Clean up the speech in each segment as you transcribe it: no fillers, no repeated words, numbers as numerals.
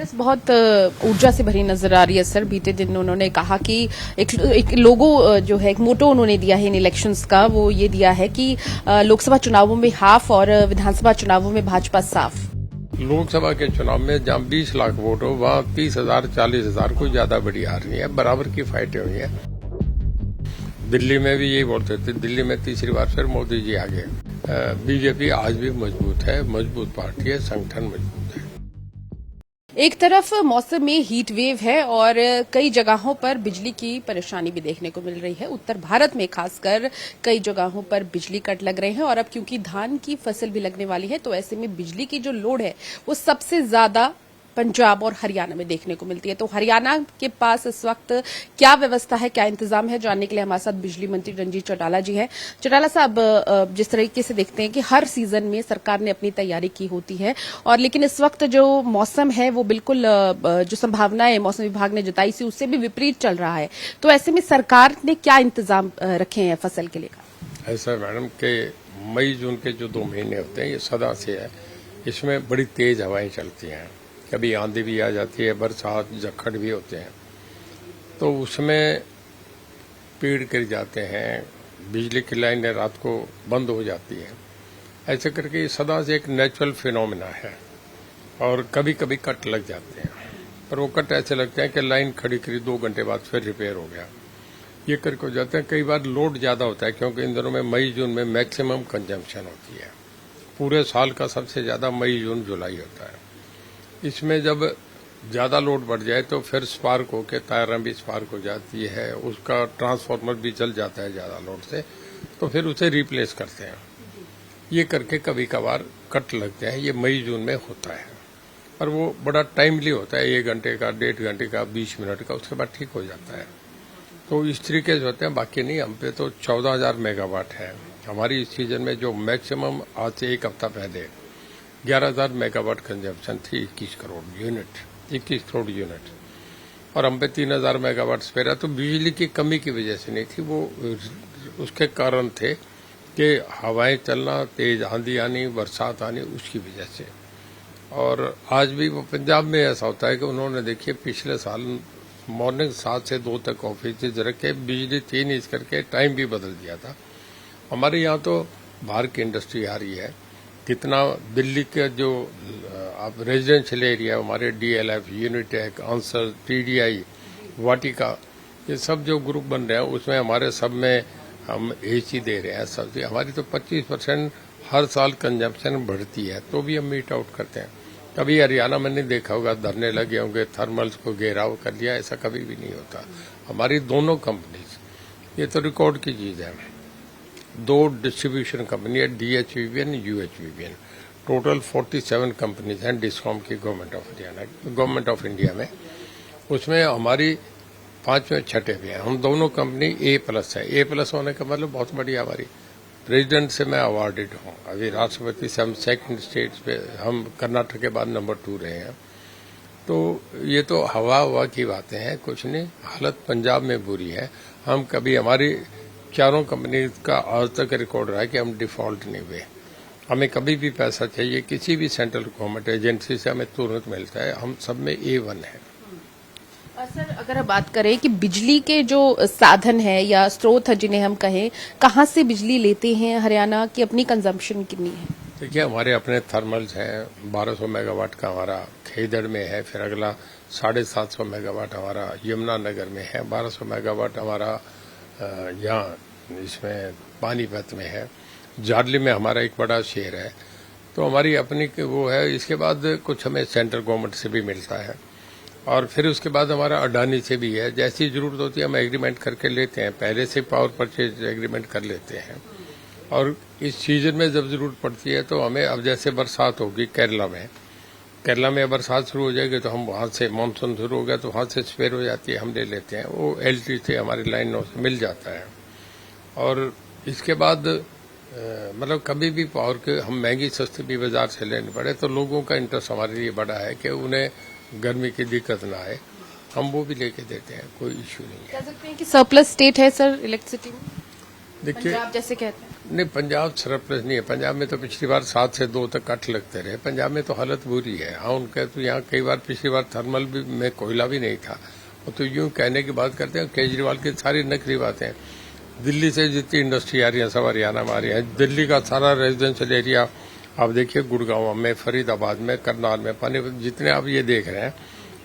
कांग्रेस बहुत ऊर्जा से भरी नजर आ रही है सर। बीते दिन उन्होंने कहा कि एक लोगो जो है, एक मोटो उन्होंने दिया है इन इलेक्शंस का, वो ये दिया है कि लोकसभा चुनावों में हाफ और विधानसभा चुनावों में भाजपा साफ। लोकसभा के चुनाव में जहां 20 लाख वोट हो वहां 30,000 40,000 कोई ज्यादा बड़ी हार नहीं है, बराबर की फाइटें हुई है। दिल्ली में भी यही बोलते थे, दिल्ली में तीसरी बार फिर मोदी जी आ गए। बीजेपी आज भी मजबूत है, मजबूत पार्टी है, संगठन मजबूत है। एक तरफ मौसम में हीट वेव है और कई जगहों पर बिजली की परेशानी भी देखने को मिल रही है। उत्तर भारत में खासकर कई जगहों पर बिजली कट लग रहे हैं और अब क्योंकि धान की फसल भी लगने वाली है तो ऐसे में बिजली की जो लोड है वो सबसे ज्यादा पंजाब और हरियाणा में देखने को मिलती है। तो हरियाणा के पास इस वक्त क्या व्यवस्था है, क्या इंतजाम है, जानने के लिए हमारे साथ बिजली मंत्री रणजीत चौटाला जी हैं। चौटाला साहब, जिस तरीके से देखते हैं कि हर सीजन में सरकार ने अपनी तैयारी की होती है और लेकिन इस वक्त जो मौसम है वो बिल्कुल जो संभावनाएं मौसम विभाग ने जताई थी उससे भी विपरीत चल रहा है, तो ऐसे में सरकार ने क्या इंतजाम रखे हैं फसल के लिए? ऐसा मैडम के मई जून के जो 2 महीने होते हैं ये सदा से है, इसमें बड़ी तेज हवाएं चलती हैं, कभी आंधी भी आ जाती है, बरसात झक्खड़ भी होते हैं, तो उसमें पेड़ गिर जाते हैं, बिजली की लाइनें रात को बंद हो जाती है। ऐसे करके सदा से एक नेचुरल फिनोमेना है और कभी कभी कट लग जाते हैं, पर वो कट ऐसे लगते हैं कि लाइन खड़ी करी 2 घंटे बाद फिर रिपेयर हो गया, ये करके हो जाते हैं। कई बार लोड ज्यादा होता है क्योंकि इन दिनों में मई जून में मैक्सिमम कंजम्पशन होती है, पूरे साल का सबसे ज्यादा मई जून जुलाई होता है। इसमें जब ज्यादा लोड बढ़ जाए तो फिर स्पार्क होकर तारें भी स्पार्क हो जाती है, उसका ट्रांसफार्मर भी जल जाता है ज्यादा लोड से, तो फिर उसे रिप्लेस करते हैं। ये करके कभी कभार कट लगते हैं, ये मई जून में होता है, पर वो बड़ा टाइमली होता है, 1 घंटे का, 1.5 घंटे का, 20 मिनट का, उसके बाद ठीक हो जाता है। तो इस तरीके से होते हैं, बाकी नहीं। हम पे तो 14,000 मेगावाट है। हमारी इस सीजन में जो मैक्सिमम आज से 1 हफ्ता पहले 11,000 मेगावाट कंजम्पशन थी, 21 करोड़ यूनिट, और हम पे 3,000 मेगावाट स्पेयर है। तो बिजली की कमी की वजह से नहीं थी, वो उसके कारण थे कि हवाएं चलना, तेज आंधी आनी, बरसात आनी, उसकी वजह से। और आज भी वो पंजाब में ऐसा होता है कि उन्होंने देखिए पिछले साल मॉर्निंग 7 से 2 तक ऑफिस रख के बिजली 3 इंच करके टाइम भी बदल दिया था। हमारे यहाँ तो बाहर की इंडस्ट्री आ रही है, कितना दिल्ली के जो आप रेजिडेंशियल एरिया हमारे DLF, यूनिटेक, आंसर, TDI, वाटिका, ये सब जो ग्रुप बन रहे हैं उसमें हमारे सब में हम AC दे रहे हैं। सब हमारी तो 25% हर साल कंजम्पशन बढ़ती है, तो भी हम मीट आउट करते हैं। कभी हरियाणा में नहीं देखा होगा धरने लगे होंगे, थर्मल्स को घेराव कर लिया, ऐसा कभी भी नहीं होता। हमारी दोनों कंपनीज, ये तो रिकॉर्ड की चीज है। 2 डिस्ट्रीब्यूशन कंपनी है, DHVBN, UHVBN, टोटल 47 कंपनीज हैं डिस्कॉम की गवर्नमेंट ऑफ इंडिया में। उसमें हमारी 5वें छठे पे है। हम दोनों कंपनी A+ है। A+ होने का मतलब बहुत बढ़िया, हमारी प्रेसिडेंट से मैं अवार्डेड हूँ, अभी राष्ट्रपति से हम 2nd स्टेट पे, हम कर्नाटक के बाद नंबर 2 रहे हैं। तो ये तो हवा की बातें हैं, कुछ नहीं। हालत पंजाब में बुरी है। हम कभी, हमारी चारों कंपनी का आज तक रिकॉर्ड रहा है कि हम डिफॉल्ट नहीं हुए। हमें कभी भी पैसा चाहिए किसी भी सेंट्रल गवर्नमेंट एजेंसी से हमें तुरंत मिलता है, हम सब में A1 है। सर, अगर हम बात करें कि बिजली के जो साधन है या स्रोत है जिन्हें हम कहें, कहाँ से बिजली लेते हैं, हरियाणा की अपनी कंजम्पशन कितनी है? देखिए, हमारे अपने थर्मल्स हैं, 1200 मेगावाट का हमारा खेदड़ में है, फिर अगला 750 मेगावाट हमारा यमुनानगर में है, 1200 मेगावाट हमारा यहाँ इसमें पानीपत में है, जार्ली में हमारा एक बड़ा शेयर है। तो हमारी अपनी वो है। इसके बाद कुछ हमें सेंट्रल गवर्नमेंट से भी मिलता है और फिर उसके बाद हमारा अडानी से भी है। जैसी जरूरत होती है हम एग्रीमेंट करके लेते हैं, पहले से पावर परचेज एग्रीमेंट कर लेते हैं। और इस सीजन में जब जरूरत पड़ती है तो हमें, अब जैसे बरसात होगी केरला में बरसात शुरू हो जाएगी तो हम वहां से, मानसून शुरू हो गया तो वहां से स्पेयर हो जाती है, हम ले लेते हैं। वो LT से हमारी लाइनों से मिल जाता है। और इसके बाद मतलब कभी भी पावर के हम महंगी सस्ती भी बाजार से लेने पड़े तो लोगों का इंटरेस्ट हमारे लिए बड़ा है कि उन्हें गर्मी की दिक्कत ना आए, हम वो भी लेके देते हैं, कोई इश्यू नहीं है। कह सकते हैं कि सरप्लस स्टेट है सर इलेक्ट्रिसिटी में, देखिए पंजाब जैसे कहते हैं। नहीं, पंजाब सरप्लस नहीं है। पंजाब में तो पिछली बार 7 से 2 तक कट लगते रहे। पंजाब में तो हालत बुरी है। हाँ, उनका तो यहाँ कई बार पिछली बार थर्मल भी में कोयला भी नहीं था। वो तो यूं कहने की बात करते हैं। केजरीवाल की सारी नकली बातें। दिल्ली से जितनी इंडस्ट्री आ रही है सब हरियाणा में आ रही है। दिल्ली का सारा रेजिडेंशियल एरिया आप देखिए, गुड़गांव में, फरीदाबाद में, करनाल में, पानीपत, जितने आप ये देख रहे हैं,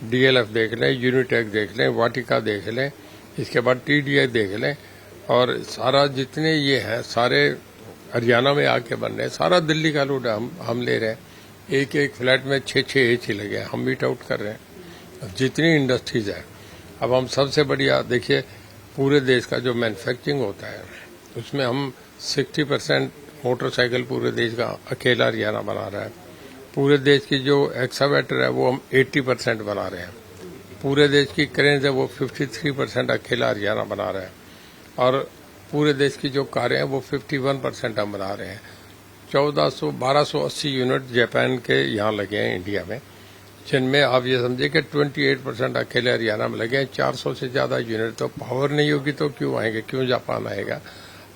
डीएलएफ देख लें, यूनिटेक देख लें, वाटिका देख लें, इसके बाद टीडीए देख लें, और सारा जितने ये हैं सारे हरियाणा में आके बन रहे हैं। सारा दिल्ली का लोड हम ले रहे हैं। एक एक फ्लैट में 6-6 एसी लगे हैं। हम मीट आउट कर रहे हैं। जितनी इंडस्ट्रीज है, अब हम सबसे बढ़िया देखिए, पूरे देश का जो मैन्युफैक्चरिंग होता है उसमें हम 60% मोटरसाइकिल पूरे देश का अकेला हरियाणा बना रहा है। पूरे देश की जो एक्सावेटर है वो हम 80% बना रहे हैं। पूरे देश की क्रेन्स है वो 53% अकेला हरियाणा बना रहा है। और पूरे देश की जो कारें हैं वो 51% हम बना रहे हैं। 1280 यूनिट जापान के यहाँ लगे हैं इंडिया में, जिनमें आप ये समझे कि 28% अकेले हरियाणा में लगे हैं। 400 से ज्यादा यूनिट। तो पावर नहीं होगी तो क्यों आएंगे, क्यों जापान आएगा।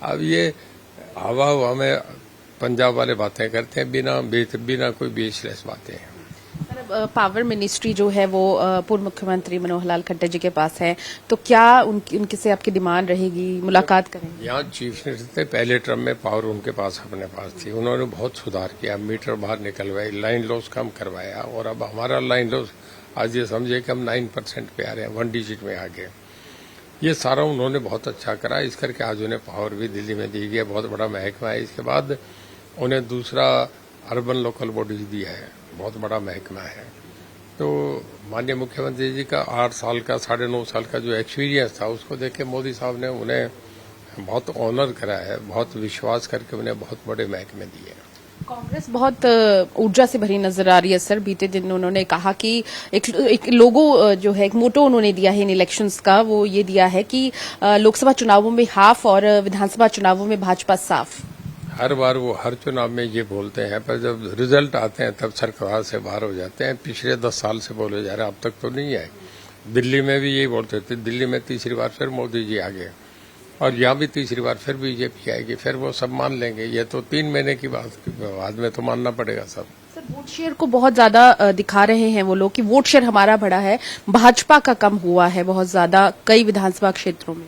अब ये हवा में पंजाब वाले बातें करते हैं, बिना कोई बेसलेस बातें। पावर मिनिस्ट्री जो है वो पूर्व मुख्यमंत्री मनोहर लाल खट्टर जी के पास है, तो क्या उनके से आपकी डिमांड रहेगी, मुलाकात करेंगे? यहाँ चीफ मिनिस्टर थे पहले टर्म में, पावर उनके पास अपने पास थी। उन्होंने बहुत सुधार किया, मीटर बाहर निकलवाए, लाइन लॉस कम करवाया, और अब हमारा लाइन लॉस आज ये समझे कि हम 9% पे आ रहे हैं, 1 डिजिट में आगे। ये सारा उन्होंने बहुत अच्छा करा। इस करके आज उन्हें पावर भी दिल्ली में दी गई, बहुत बड़ा महकमा है। इसके बाद उन्हें दूसरा अर्बन लोकल बॉडीज दिया है, बहुत बड़ा महकमा है। तो माननीय मुख्यमंत्री जी का 8 साल का, 9.5 साल का जो एक्सपीरियंस था, उसको देख के मोदी साहब ने उन्हें बहुत ऑनर करा है, बहुत विश्वास करके उन्हें बहुत बड़े महकमे दिए। कांग्रेस बहुत ऊर्जा से भरी नजर आ रही है सर। बीते दिन उन्होंने कहा कि एक लोगो जो है, एक मोटो उन्होंने दिया है इन इलेक्शंस का, वो ये दिया है कि लोकसभा चुनावों में हाफ और विधानसभा चुनावों में भाजपा साफ। हर बार वो हर चुनाव में ये बोलते हैं, पर जब रिजल्ट आते हैं तब सरकार से बाहर हो जाते हैं। पिछले 10 साल से बोले जा रहे हैं, अब तक तो नहीं आए। दिल्ली में भी यही बोलते थे। दिल्ली में तीसरी बार फिर मोदी जी आ गए, और यहाँ भी तीसरी बार फिर बीजेपी आएगी। फिर वो सब मान लेंगे। ये तो 3 महीने की बात, बाद में तो मानना पड़ेगा सब। सर, वोट शेयर को बहुत ज्यादा दिखा रहे हैं वो लोग कि वोट शेयर हमारा बढ़ा है, भाजपा का कम हुआ है बहुत ज्यादा कई विधानसभा क्षेत्रों में।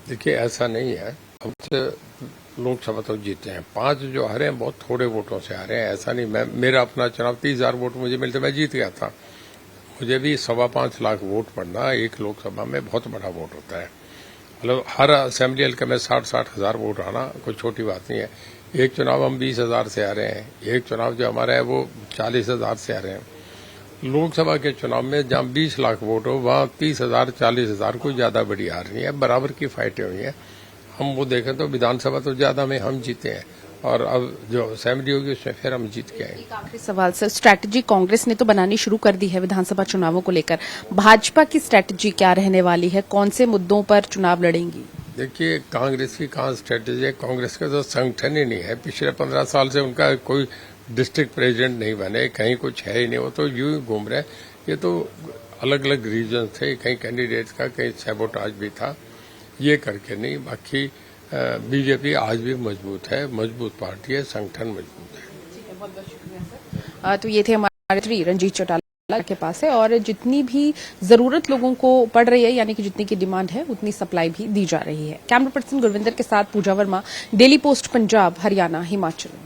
देखिए, ऐसा नहीं है। हमसे लोकसभा तो जीते हैं, 5 जो हारे हैं बहुत थोड़े वोटों से हारे हैं। ऐसा नहीं, मेरा अपना चुनाव 30,000 वोट मुझे मिलते, मैं जीत गया था। मुझे भी 5.25 लाख वोट पड़ना एक लोकसभा में बहुत बड़ा वोट होता है। मतलब हर असेंबली हल्के में 60-60 हजार वोट आना कोई छोटी बात नहीं है। एक चुनाव हम 20,000 से आ रहे हैं, एक चुनाव जो हमारा है वो 40,000 से आ रहे हैं। लोकसभा के चुनाव में जहां 20 लाख वोट हो, वहां 30,000 40,000 कोई ज्यादा बड़ी हार नहीं है, बराबर की फाइटें हुई हैं। हम वो देखें तो विधानसभा तो ज्यादा में हम जीते हैं, और अब जो असेंबली होगी उसमें फिर हम जीत के आएंगे। एक आखिरी सवाल सर, स्ट्रैटेजी कांग्रेस ने तो बनानी शुरू कर दी है विधानसभा चुनावों को लेकर, भाजपा की स्ट्रैटेजी क्या रहने वाली है, कौन से मुद्दों पर चुनाव लड़ेंगी? देखिए, कांग्रेस की कहाँ स्ट्रैटेजी है। कांग्रेस का तो संगठन ही नहीं है। पिछले 15 साल से उनका कोई डिस्ट्रिक्ट प्रेसिडेंट नहीं बने, कहीं कुछ है ही नहीं। वो तो यूं ही घूम रहे। ये तो अलग अलग रीजन थे, कहीं कैंडिडेट्स का, कहीं सैबोटाज भी था, ये करके नहीं। बाकी बीजेपी आज भी मजबूत है, मजबूत पार्टी है, संगठन मजबूत है। बहुत बहुत शुक्रिया सर। तो ये थे हमारे मंत्री रंजीत चौटाला के पास है, और जितनी भी जरूरत लोगों को पड़ रही है, यानी कि जितनी की डिमांड है उतनी सप्लाई भी दी जा रही है। कैमरा पर्सन गुरविंदर के साथ पूजा वर्मा, डेली पोस्ट पंजाब, हरियाणा, हिमाचल।